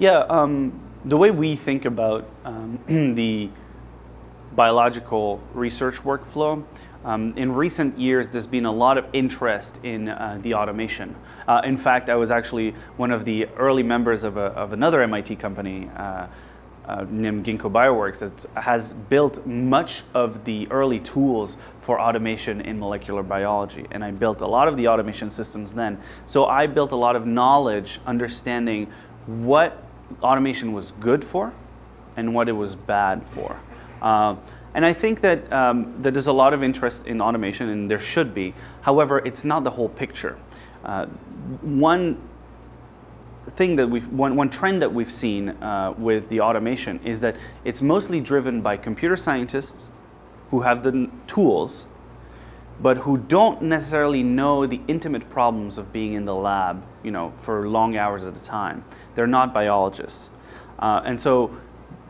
Yeah, the way we think about the biological research workflow, in recent years, there's been a lot of interest in the automation. In fact, I was actually one of the early members of another MIT company named Ginkgo Bioworks that has built much of the early tools for automation in molecular biology. And I built a lot of the automation systems then. So I built a lot of knowledge understanding what automation was good for and what it was bad for. And I think that, that there's a lot of interest in automation, and there should be. However, it's not the whole picture. One trend that we've seen with the automation is that it's mostly driven by computer scientists who have the tools, but who don't necessarily know the intimate problems of being in the lab, for long hours at a time. They're not biologists. And so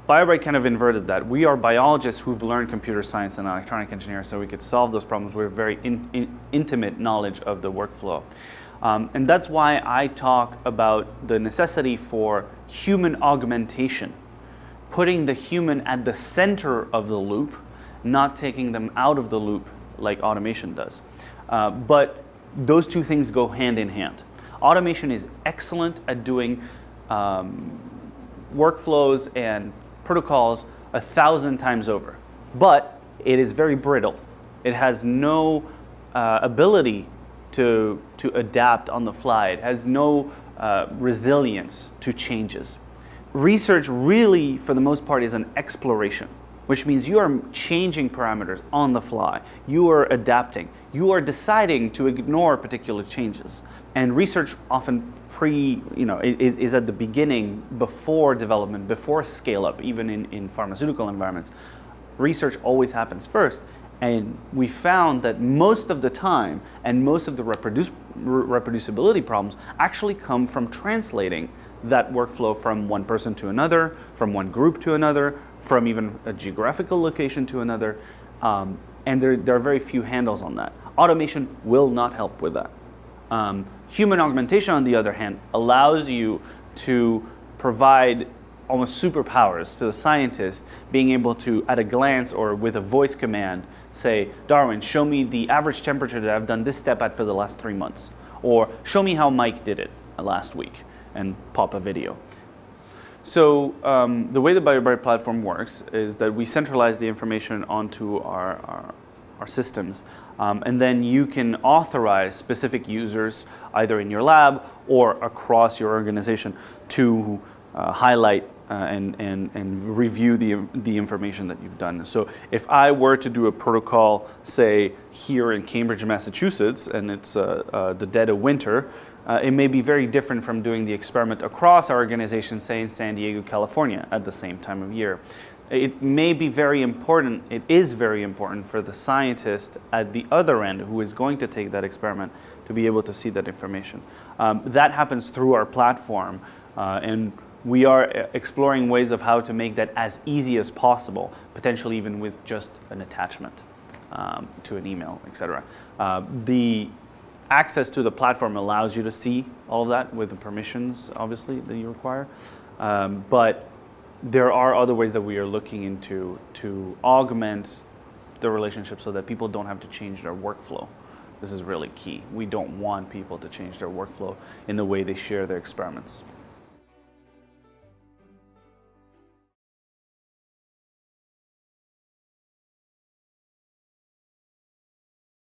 BioBrite kind of inverted that. We are biologists who've learned computer science and electronic engineering so we could solve those problems with very intimate knowledge of the workflow. And that's why I talk about the necessity for human augmentation, putting the human at the center of the loop, not taking them out of the loop like automation does. But those two things go hand in hand. Automation is excellent at doing workflows and protocols 1,000 times over, but it is very brittle. It has no ability to adapt on the fly. It has no resilience to changes. Research really, for the most part, is an exploration, which means you are changing parameters on the fly. You are adapting. You are deciding to ignore particular changes. And research often is at the beginning, before development, before scale up, even in pharmaceutical environments. Research always happens first. And we found that most of the time and most of the reproducibility problems actually come from translating that workflow from one person to another, from one group to another, from even a geographical location to another. And there are very few handles on that. Automation will not help with that. Human augmentation, on the other hand, allows you to provide almost superpowers to the scientist, being able to, at a glance or with a voice command, say, Darwin, show me the average temperature that I've done this step at for the last 3 months. Or show me how Mike did it last week, and pop a video. So the way the BioBrite platform works is that we centralize the information onto our systems. And then you can authorize specific users, either in your lab or across your organization, to highlight and review the information that you've done. So if I were to do a protocol, say, here in Cambridge, Massachusetts, and it's the dead of winter, it may be very different from doing the experiment across our organization, say, in San Diego, California, at the same time of year. It may be very important, it is very important for the scientist at the other end who is going to take that experiment to be able to see that information. That happens through our platform, and we are exploring ways of how to make that as easy as possible, potentially even with just an attachment to an email, etc. The access to the platform allows you to see all of that with the permissions, obviously, that you require. But there are other ways that we are looking into to augment the relationship so that people don't have to change their workflow. This is really key. We don't want people to change their workflow in the way they share their experiments.